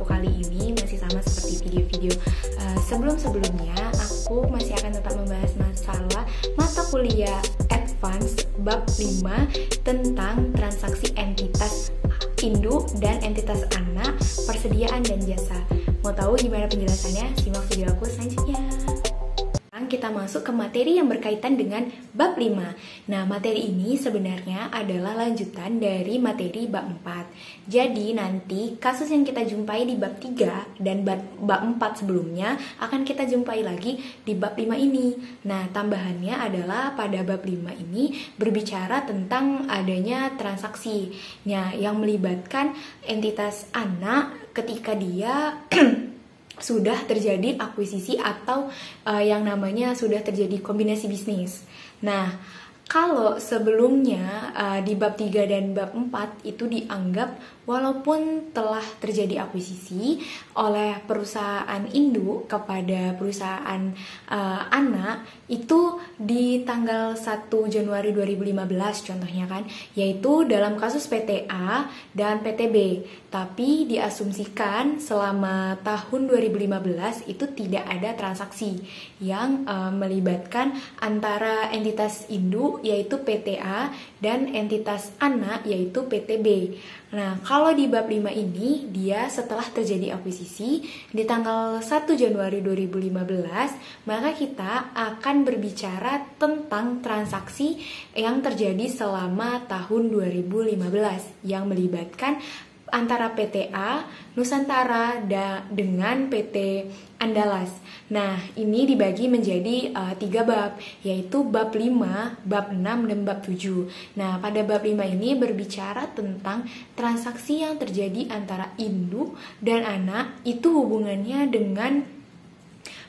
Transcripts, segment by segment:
kali ini masih sama seperti video-video sebelum-sebelumnya. Aku masih akan tetap membahas masalah mata kuliah advance bab 5 tentang transaksi entitas induk dan entitas anak, persediaan dan jasa. Mau tahu gimana penjelasannya? Simak video aku selanjutnya. Kita masuk ke materi yang berkaitan dengan bab 5. Nah, materi ini sebenarnya adalah lanjutan dari materi bab 4. Jadi, nanti kasus yang kita jumpai di bab 3 dan bab 4 sebelumnya akan kita jumpai lagi di bab 5 ini. Nah, tambahannya adalah pada bab 5 ini berbicara tentang adanya transaksi yang melibatkan entitas anak ketika dia sudah terjadi akuisisi atau yang namanya sudah terjadi kombinasi bisnis. Nah, kalau sebelumnya di bab 3 dan bab 4 itu dianggap walaupun telah terjadi akuisisi oleh perusahaan induk kepada perusahaan anak itu di tanggal 1 Januari 2015 contohnya kan, yaitu dalam kasus PTA dan PTB. Tapi diasumsikan selama tahun 2015 itu tidak ada transaksi yang melibatkan antara entitas induk yaitu PTA dan entitas anak yaitu PTB. Nah, kalau di bab 5 ini dia setelah terjadi akuisisi di tanggal 1 Januari 2015, maka kita akan berbicara tentang transaksi yang terjadi selama tahun 2015 yang melibatkan antara PTA Nusantara dengan PT Andalas. Nah, ini dibagi menjadi 3 bab, yaitu bab 5, bab 6, dan bab 7. Nah, pada bab 5 ini berbicara tentang transaksi yang terjadi antara induk dan anak, itu hubungannya dengan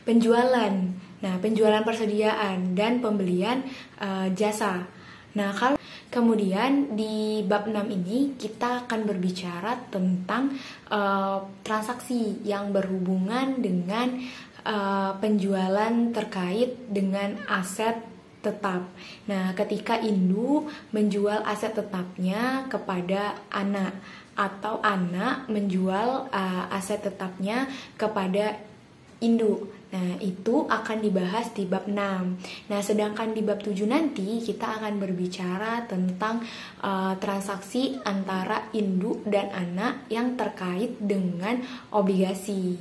penjualan. Nah, penjualan persediaan dan pembelian jasa. Nah, kemudian di bab 6 ini kita akan berbicara tentang transaksi yang berhubungan dengan penjualan terkait dengan aset tetap. Nah, ketika induk menjual aset tetapnya kepada anak atau anak menjual aset tetapnya kepada induk. Nah, itu akan dibahas di bab 6. Nah, sedangkan di bab 7 nanti kita akan berbicara tentang transaksi antara induk dan anak yang terkait dengan obligasi.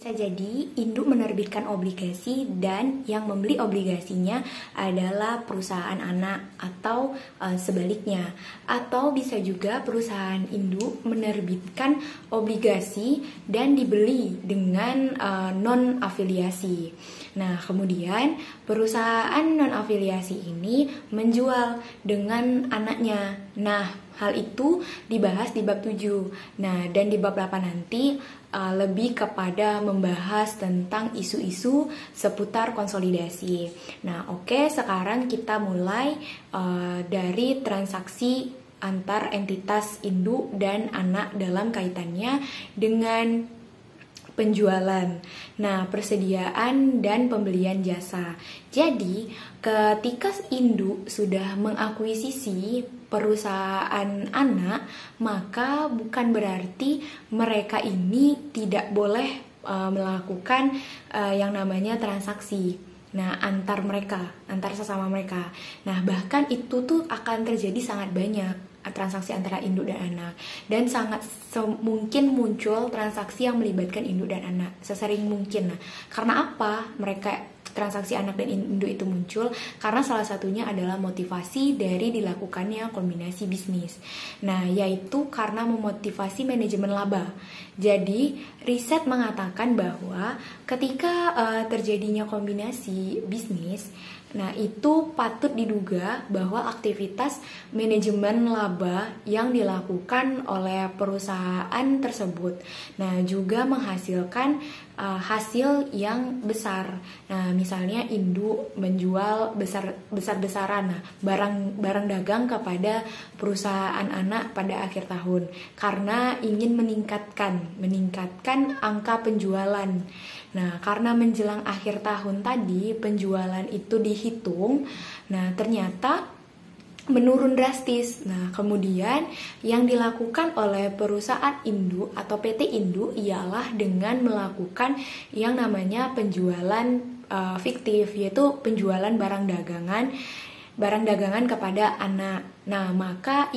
Bisa jadi induk menerbitkan obligasi dan yang membeli obligasinya adalah perusahaan anak atau sebaliknya. Atau bisa juga perusahaan induk menerbitkan obligasi dan dibeli dengan non-afiliasi. Nah, kemudian perusahaan non-afiliasi ini menjual dengan anaknya. Nah, hal itu dibahas di bab 7. Nah, dan di bab 8 nanti lebih kepada membahas tentang isu-isu seputar konsolidasi. Nah, oke, sekarang kita mulai dari transaksi antar entitas induk dan anak dalam kaitannya dengan penjualan. Nah, persediaan dan pembelian jasa. Jadi, ketika induk sudah mengakuisisi perusahaan anak, maka bukan berarti mereka ini tidak boleh melakukan yang namanya transaksi. Nah, antar sesama mereka. Nah, bahkan itu tuh akan terjadi sangat banyak transaksi antara induk dan anak, dan sangat mungkin muncul transaksi yang melibatkan induk dan anak sesering mungkin. Nah, karena apa mereka transaksi anak dan induk itu muncul? Karena salah satunya adalah motivasi dari dilakukannya kombinasi bisnis. Nah, yaitu karena memotivasi manajemen laba. Jadi, riset mengatakan bahwa ketika terjadinya kombinasi bisnis, nah, itu patut diduga bahwa aktivitas manajemen laba yang dilakukan oleh perusahaan tersebut, nah, juga menghasilkan hasil yang besar. Nah, misalnya induk menjual besar-besaran barang dagang kepada perusahaan anak pada akhir tahun karena ingin meningkatkan angka penjualan. Nah, karena menjelang akhir tahun tadi penjualan itu dihitung, nah ternyata menurun drastis. Nah, kemudian yang dilakukan oleh perusahaan induk atau PT induk ialah dengan melakukan yang namanya penjualan fiktif, yaitu penjualan barang dagangan kepada anak. Nah, maka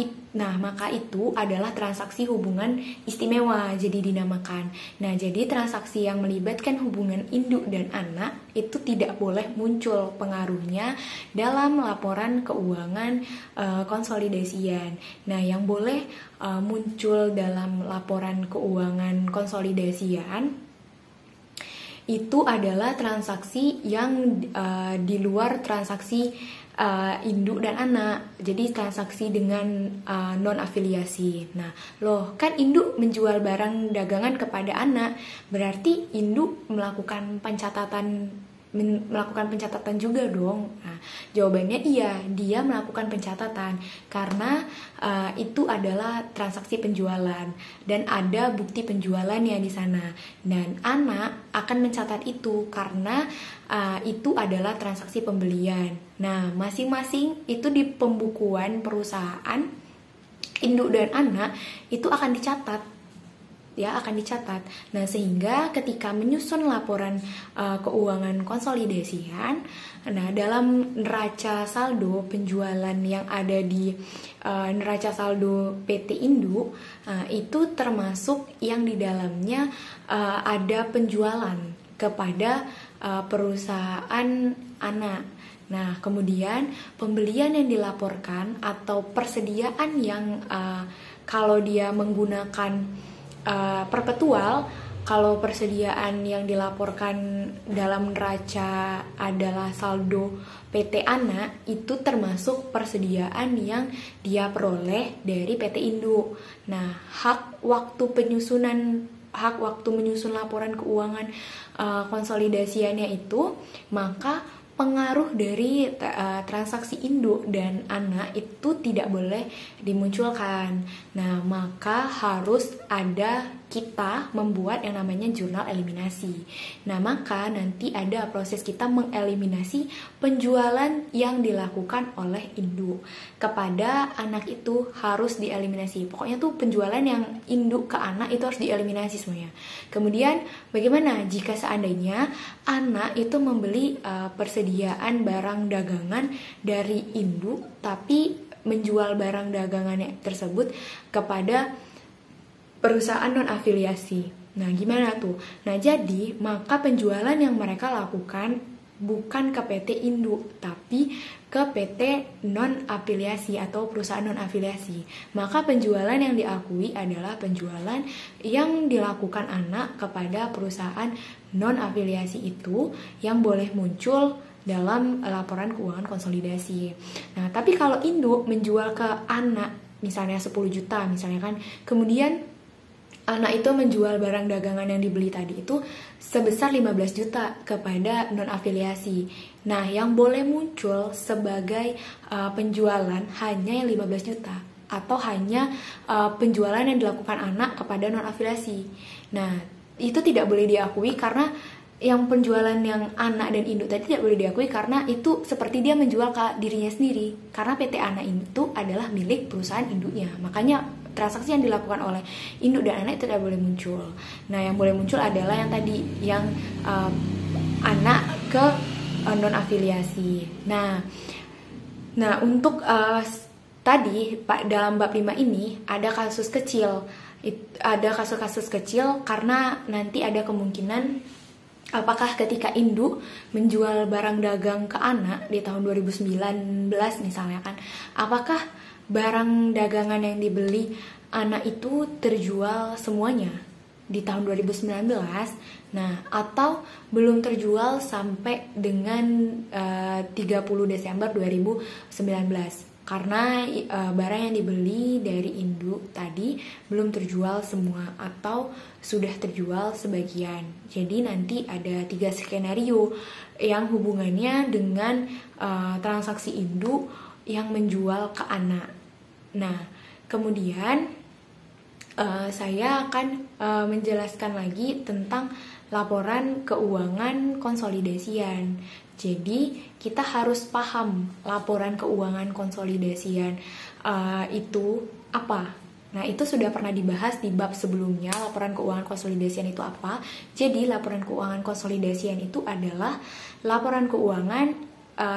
itu adalah transaksi hubungan istimewa, jadi dinamakan. Nah, jadi transaksi yang melibatkan hubungan induk dan anak itu tidak boleh muncul pengaruhnya dalam laporan keuangan konsolidasian. Nah, yang boleh muncul dalam laporan keuangan konsolidasian itu adalah transaksi yang di luar transaksi induk dan anak, jadi transaksi dengan non afiliasi. Nah, kan induk menjual barang dagangan kepada anak, berarti induk melakukan pencatatan juga dong. Nah, jawabannya iya, dia melakukan pencatatan karena itu adalah transaksi penjualan dan ada bukti penjualannya di sana. Dan anak akan mencatat itu karena itu adalah transaksi pembelian. Nah, masing-masing itu di pembukuan perusahaan induk dan anak itu akan dicatat. Nah, sehingga ketika menyusun laporan keuangan konsolidasian, nah dalam neraca saldo penjualan yang ada di neraca saldo PT Induk, itu termasuk yang di dalamnya ada penjualan kepada perusahaan anak. Nah, kemudian pembelian yang dilaporkan atau persediaan yang kalau dia menggunakan perpetual, kalau persediaan yang dilaporkan dalam neraca adalah saldo PT anak, itu termasuk persediaan yang dia peroleh dari PT Induk. Nah, hak waktu menyusun laporan keuangan konsolidasiannya itu, maka pengaruh dari transaksi induk dan anak itu tidak boleh dimunculkan. Nah, maka harus ada kita membuat yang namanya jurnal eliminasi. Nah, maka nanti ada proses kita mengeliminasi penjualan yang dilakukan oleh induk kepada anak, itu harus dieliminasi. Pokoknya tuh penjualan yang induk ke anak itu harus dieliminasi semuanya. Kemudian bagaimana jika seandainya anak itu membeli persediaan barang dagangan dari induk tapi menjual barang dagangannya tersebut kepada perusahaan non afiliasi. Nah, gimana tuh? Nah, jadi maka penjualan yang mereka lakukan bukan ke PT Induk, tapi ke PT non afiliasi atau perusahaan non afiliasi. Maka penjualan yang diakui adalah penjualan yang dilakukan anak kepada perusahaan non afiliasi itu yang boleh muncul dalam laporan keuangan konsolidasi. Nah, tapi kalau induk menjual ke anak misalnya 10 juta misalnya kan, kemudian anak itu menjual barang dagangan yang dibeli tadi itu sebesar 15 juta kepada non afiliasi. Nah, yang boleh muncul sebagai penjualan hanya yang 15 juta atau hanya penjualan yang dilakukan anak kepada non afiliasi. Nah, itu tidak boleh diakui karena yang penjualan yang anak dan induk tadi tidak boleh diakui karena itu seperti dia menjual ke dirinya sendiri, karena PT anak itu adalah milik perusahaan induknya. Makanya transaksi yang dilakukan oleh induk dan anak itu tidak boleh muncul. Nah, yang boleh muncul adalah yang tadi, yang anak ke non afiliasi. Nah untuk tadi dalam bab 5 ini ada kasus kecil, kasus kecil karena nanti ada kemungkinan apakah ketika induk menjual barang dagang ke anak di tahun 2019 misalnya kan, apakah barang dagangan yang dibeli anak itu terjual semuanya di tahun 2019, nah atau belum terjual sampai dengan 30 Desember 2019 karena barang yang dibeli dari induk tadi belum terjual semua atau sudah terjual sebagian. Jadi nanti ada 3 skenario yang hubungannya dengan transaksi induk yang menjual ke anak. Nah, kemudian saya akan menjelaskan lagi tentang laporan keuangan konsolidasian. Jadi kita harus paham laporan keuangan konsolidasian itu apa. Nah, itu sudah pernah dibahas di bab sebelumnya, laporan keuangan konsolidasian itu apa. Jadi laporan keuangan konsolidasian itu adalah laporan keuangan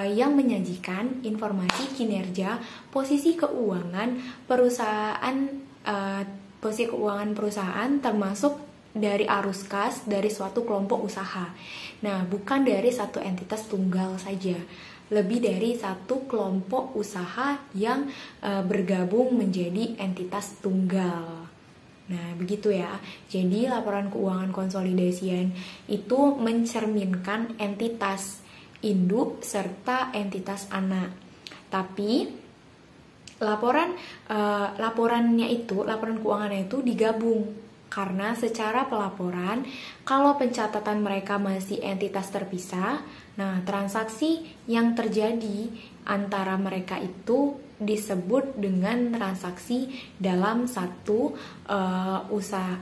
yang menyajikan informasi kinerja posisi keuangan perusahaan, termasuk dari arus kas dari suatu kelompok usaha. Nah, bukan dari satu entitas tunggal saja, lebih dari satu kelompok usaha yang bergabung menjadi entitas tunggal. Nah, begitu ya. Jadi laporan keuangan konsolidasian itu mencerminkan entitas induk serta entitas anak. Tapi laporan keuangannya itu digabung. Karena secara pelaporan, kalau pencatatan mereka masih entitas terpisah, nah transaksi yang terjadi antara mereka itu disebut dengan transaksi dalam satu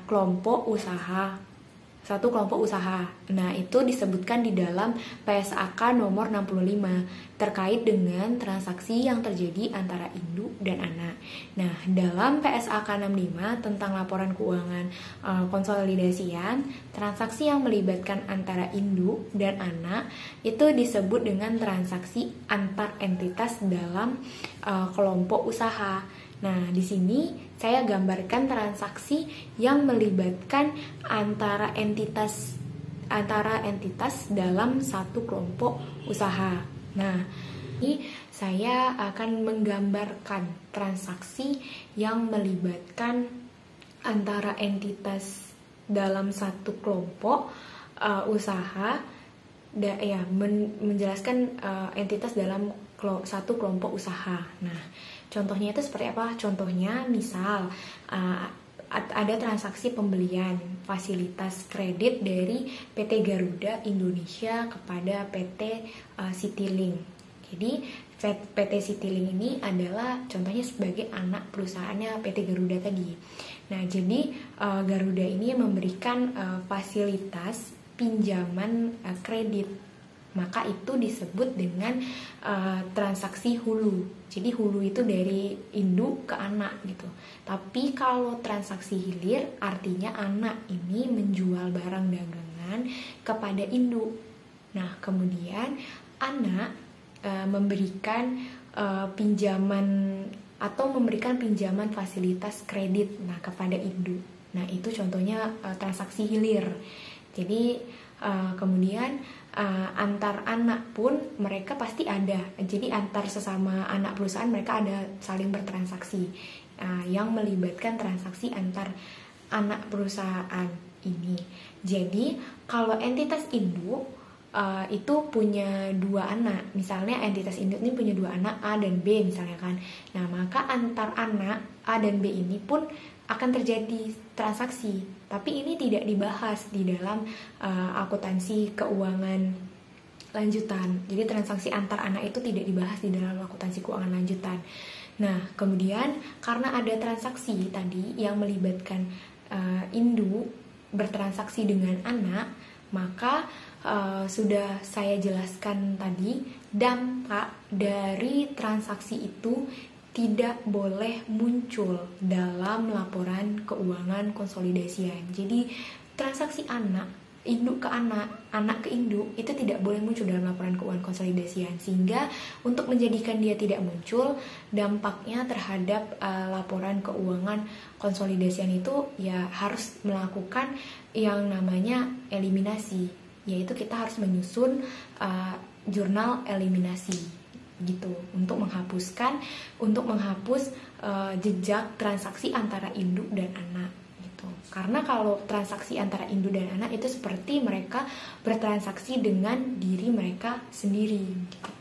kelompok usaha. Nah, itu disebutkan di dalam PSAK nomor 65 terkait dengan transaksi yang terjadi antara induk dan anak. Nah, dalam PSAK 65 tentang laporan keuangan konsolidasian, transaksi yang melibatkan antara induk dan anak itu disebut dengan transaksi antar entitas dalam kelompok usaha. Nah, di sini saya gambarkan transaksi yang melibatkan antara entitas dalam satu kelompok usaha. Nah, ini saya akan menggambarkan transaksi yang melibatkan antara entitas dalam satu kelompok usaha, menjelaskan entitas dalam satu kelompok usaha. Nah, contohnya itu seperti apa? Contohnya misal ada transaksi pembelian fasilitas kredit dari PT Garuda Indonesia kepada PT Citylink. Jadi PT Citylink ini adalah contohnya sebagai anak perusahaannya PT Garuda tadi. Nah, jadi Garuda ini memberikan fasilitas pinjaman kredit. Maka itu disebut dengan transaksi hulu. Jadi hulu itu dari induk ke anak gitu. Tapi kalau transaksi hilir artinya anak ini menjual barang dagangan kepada induk. Nah, kemudian anak memberikan pinjaman atau memberikan pinjaman fasilitas kredit kepada induk. Nah, itu contohnya transaksi hilir. Jadi kemudian antar anak pun mereka pasti ada. Jadi antar sesama anak perusahaan mereka ada saling bertransaksi yang melibatkan transaksi antar anak perusahaan ini. Jadi kalau entitas induk itu punya dua anak. Misalnya entitas induk ini punya dua anak A dan B misalnya kan. Nah, maka antar anak A dan B ini pun akan terjadi transaksi, tapi ini tidak dibahas di dalam akuntansi keuangan lanjutan. Jadi transaksi antar anak itu tidak dibahas di dalam akuntansi keuangan lanjutan. Nah, kemudian karena ada transaksi tadi yang melibatkan induk bertransaksi dengan anak, maka sudah saya jelaskan tadi dampak dari transaksi itu tidak boleh muncul dalam laporan keuangan konsolidasian. Jadi transaksi induk ke anak ke induk itu tidak boleh muncul dalam laporan keuangan konsolidasian. Sehingga untuk menjadikan dia tidak muncul, dampaknya terhadap laporan keuangan konsolidasian itu ya harus melakukan yang namanya eliminasi, yaitu kita harus menyusun jurnal eliminasi gitu untuk menghapus jejak transaksi antara induk dan anak gitu. Karena kalau transaksi antara induk dan anak itu seperti mereka bertransaksi dengan diri mereka sendiri gitu.